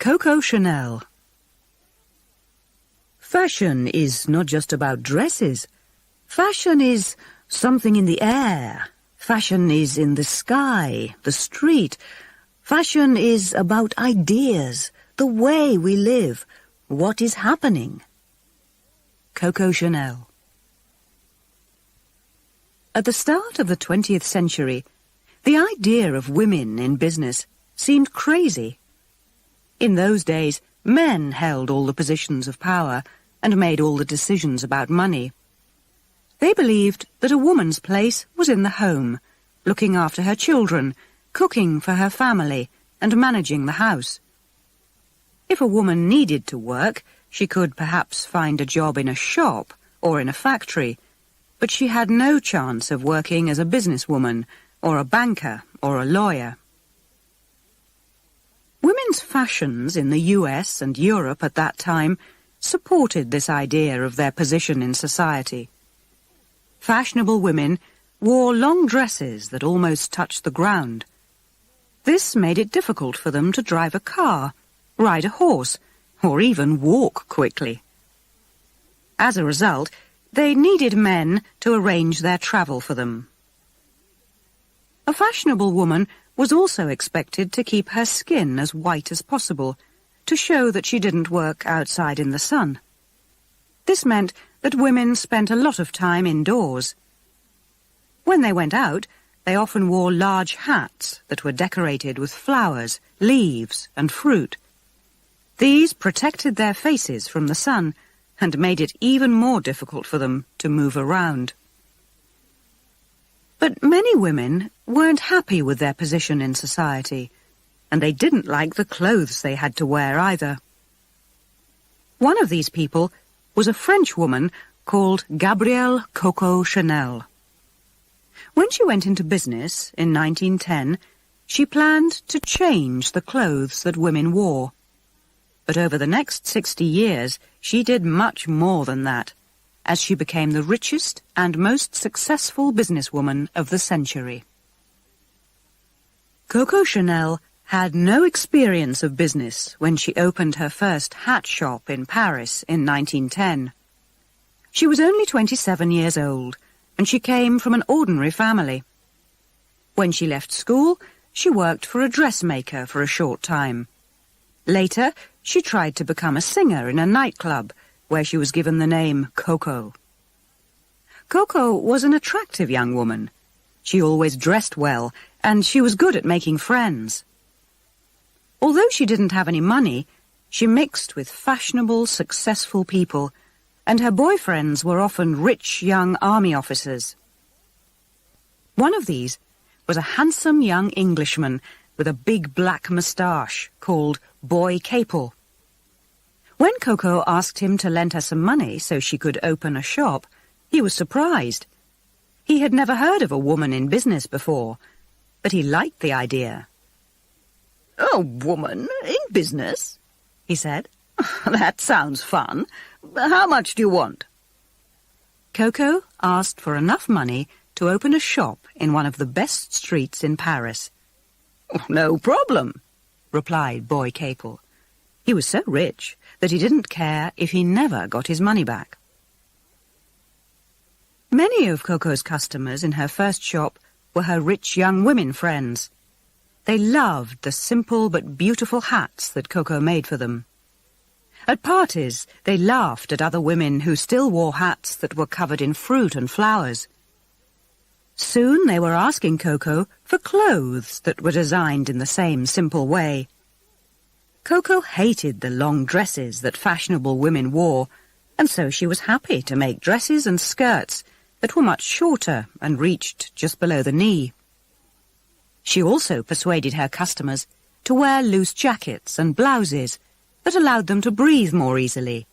Coco Chanel. Fashion is not just about dresses. Fashion is something in the air. Fashion is in the sky, the street. Fashion is about ideas, the way we live, what is happening. Coco Chanel. At the start of the 20th century, the idea of women in business seemed crazy. In those days, men held all the positions of power and made all the decisions about money. They believed that a woman's place was in the home, looking after her children, cooking for her family, and managing the house. If a woman needed to work, she could perhaps find a job in a shop or in a factory, but she had no chance of working as a businesswoman or a banker or a lawyer. Women's fashions in the US and Europe at that time supported this idea of their position in society. Fashionable women wore long dresses that almost touched the ground. This made it difficult for them to drive a car, ride a horse, or even walk quickly. As a result, they needed men to arrange their travel for them. A fashionable woman was also expected to keep her skin as white as possible, to show that she didn't work outside in the sun. This meant that women spent a lot of time indoors. When they went out, they often wore large hats that were decorated with flowers, leaves, and fruit. These protected their faces from the sun and made it even more difficult for them to move around. But many women weren't happy with their position in society, and they didn't like the clothes they had to wear either. One of these people was a French woman called Gabrielle Coco Chanel. When she went into business in 1910, she planned to change the clothes that women wore. But over the next 60 years, she did much more than that, as she became the richest and most successful businesswoman of the century. Coco Chanel had no experience of business when she opened her first hat shop in Paris in 1910. She was only 27 years old, and she came from an ordinary family. When she left school, she worked for a dressmaker for a short time. Later, she tried to become a singer in a nightclub, where she was given the name Coco. Coco was an attractive young woman. She always dressed well, and she was good at making friends. Although she didn't have any money, she mixed with fashionable, successful people, and her boyfriends were often rich young army officers. One of these was a handsome young Englishman with a big black moustache called Boy Capel. When Coco asked him to lend her some money so she could open a shop, he was surprised. He had never heard of a woman in business before, but he liked the idea. "A woman in business?" he said. "That sounds fun. How much do you want?" Coco asked for enough money to open a shop in one of the best streets in Paris. "No problem," replied Boy Capel. He was so rich that he didn't care if he never got his money back. Many of Coco's customers in her first shop were her rich young women friends. They loved the simple but beautiful hats that Coco made for them. At parties, they laughed at other women who still wore hats that were covered in fruit and flowers. Soon they were asking Coco for clothes that were designed in the same simple way. Coco hated the long dresses that fashionable women wore, and so she was happy to make dresses and skirts that were much shorter and reached just below the knee. She also persuaded her customers to wear loose jackets and blouses that allowed them to breathe more easily.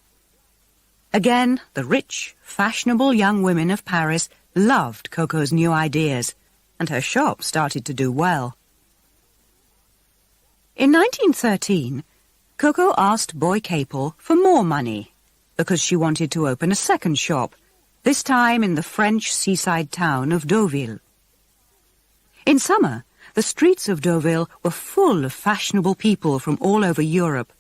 Again, the rich, fashionable young women of Paris loved Coco's new ideas, and her shop started to do well. In 1913, Coco asked Boy Capel for more money because she wanted to open a second shop, this time in the French seaside town of Deauville. In summer, the streets of Deauville were full of fashionable people from all over Europe,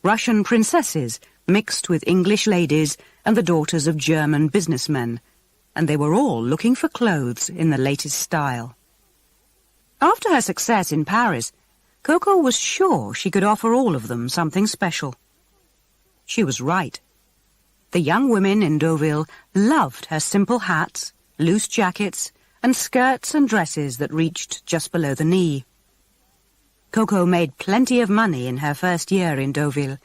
Russian princesses mixed with English ladies and the daughters of German businessmen, and they were all looking for clothes in the latest style. After her success in Paris, Coco was sure she could offer all of them something special. She was right. The young women in Deauville loved her simple hats, loose jackets, and skirts and dresses that reached just below the knee. Coco made plenty of money in her first year in Deauville,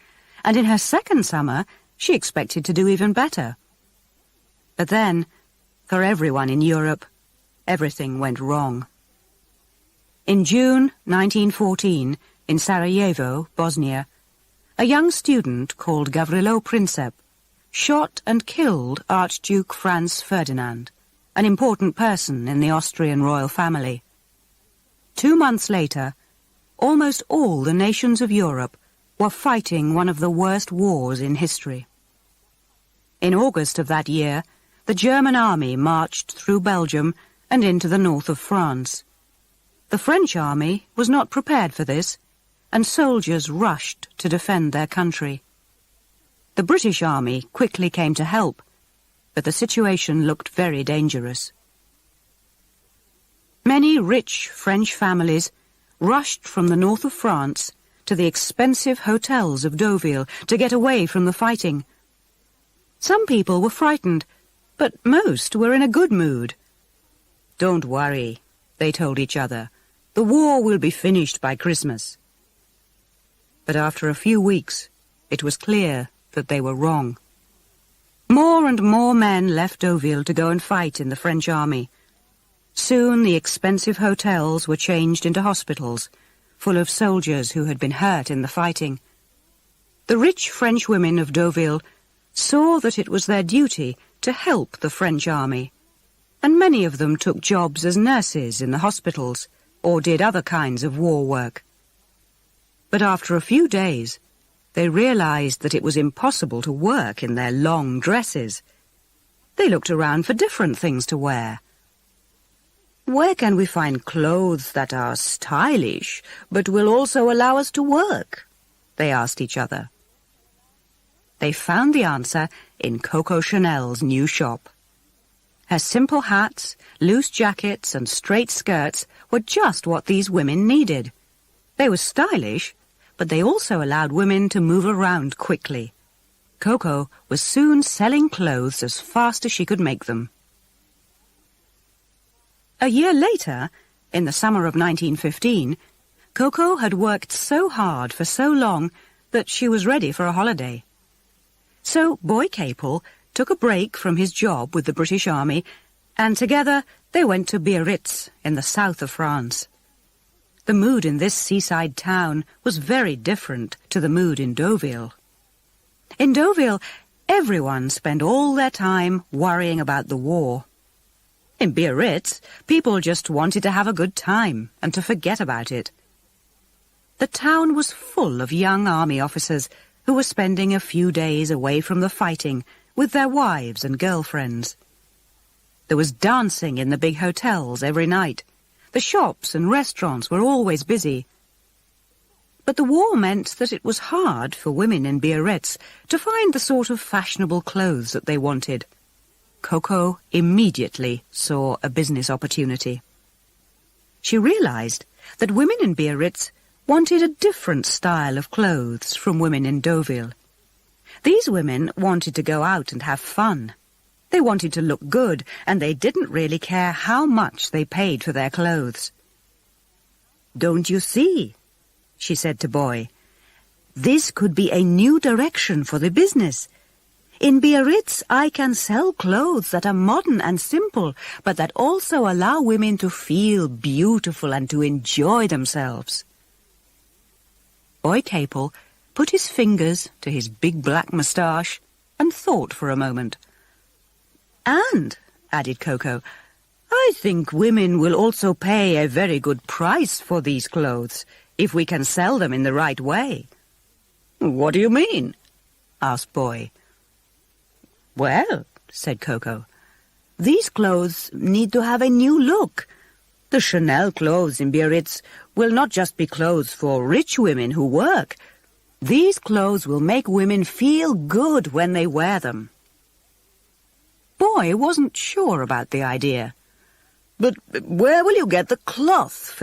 and in her second summer she expected to do even better. But then, for everyone in Europe, everything went wrong. In June 1914, in Sarajevo, Bosnia, a young student called Gavrilo Princip shot and killed Archduke Franz Ferdinand, an important person in the Austrian royal family. 2 months later, almost all the nations of Europe were fighting one of the worst wars in history. In August of that year, the German army marched through Belgium and into the north of France. The French army was not prepared for this, and soldiers rushed to defend their country. The British army quickly came to help, but the situation looked very dangerous. Many rich French families rushed from the north of France to the expensive hotels of Deauville to get away from the fighting. Some people were frightened, but most were in a good mood. "Don't worry," they told each other. "The war will be finished by Christmas." But after a few weeks, it was clear that they were wrong. More and more men left Deauville to go and fight in the French army. Soon the expensive hotels were changed into hospitals, full of soldiers who had been hurt in the fighting. The rich French women of Deauville saw that it was their duty to help the French army, and many of them took jobs as nurses in the hospitals or did other kinds of war work. But after a few days, they realized that it was impossible to work in their long dresses. They looked around for different things to wear. "Where can we find clothes that are stylish, but will also allow us to work?" they asked each other. They found the answer in Coco Chanel's new shop. Her simple hats, loose jackets, and straight skirts were just what these women needed. They were stylish, but they also allowed women to move around quickly. Coco was soon selling clothes as fast as she could make them. A year later, in the summer of 1915, Coco had worked so hard for so long that she was ready for a holiday. So Boy Capel took a break from his job with the British Army, and together they went to Biarritz in the south of France. The mood in this seaside town was very different to the mood in Deauville. In Deauville, everyone spent all their time worrying about the war. In Biarritz, people just wanted to have a good time and to forget about it. The town was full of young army officers who were spending a few days away from the fighting with their wives and girlfriends. There was dancing in the big hotels every night. The shops and restaurants were always busy. But the war meant that it was hard for women in Biarritz to find the sort of fashionable clothes that they wanted. Coco immediately saw a business opportunity. She realized that women in Biarritz wanted a different style of clothes from women in Deauville. These women wanted to go out and have fun. They wanted to look good, and they didn't really care how much they paid for their clothes. "Don't you see?" she said to Boy. "This could be a new direction for the business. In Biarritz, I can sell clothes that are modern and simple, but that also allow women to feel beautiful and to enjoy themselves." Boy Capel put his fingers to his big black moustache and thought for a moment. "And," added Coco, "I think women will also pay a very good price for these clothes, if we can sell them in the right way." "What do you mean?" asked Boy. "Well," said Coco, "these clothes need to have a new look. The Chanel clothes in Biarritz will not just be clothes for rich women who work. These clothes will make women feel good when they wear them. Boy wasn't sure about the idea. But where will you get the cloth for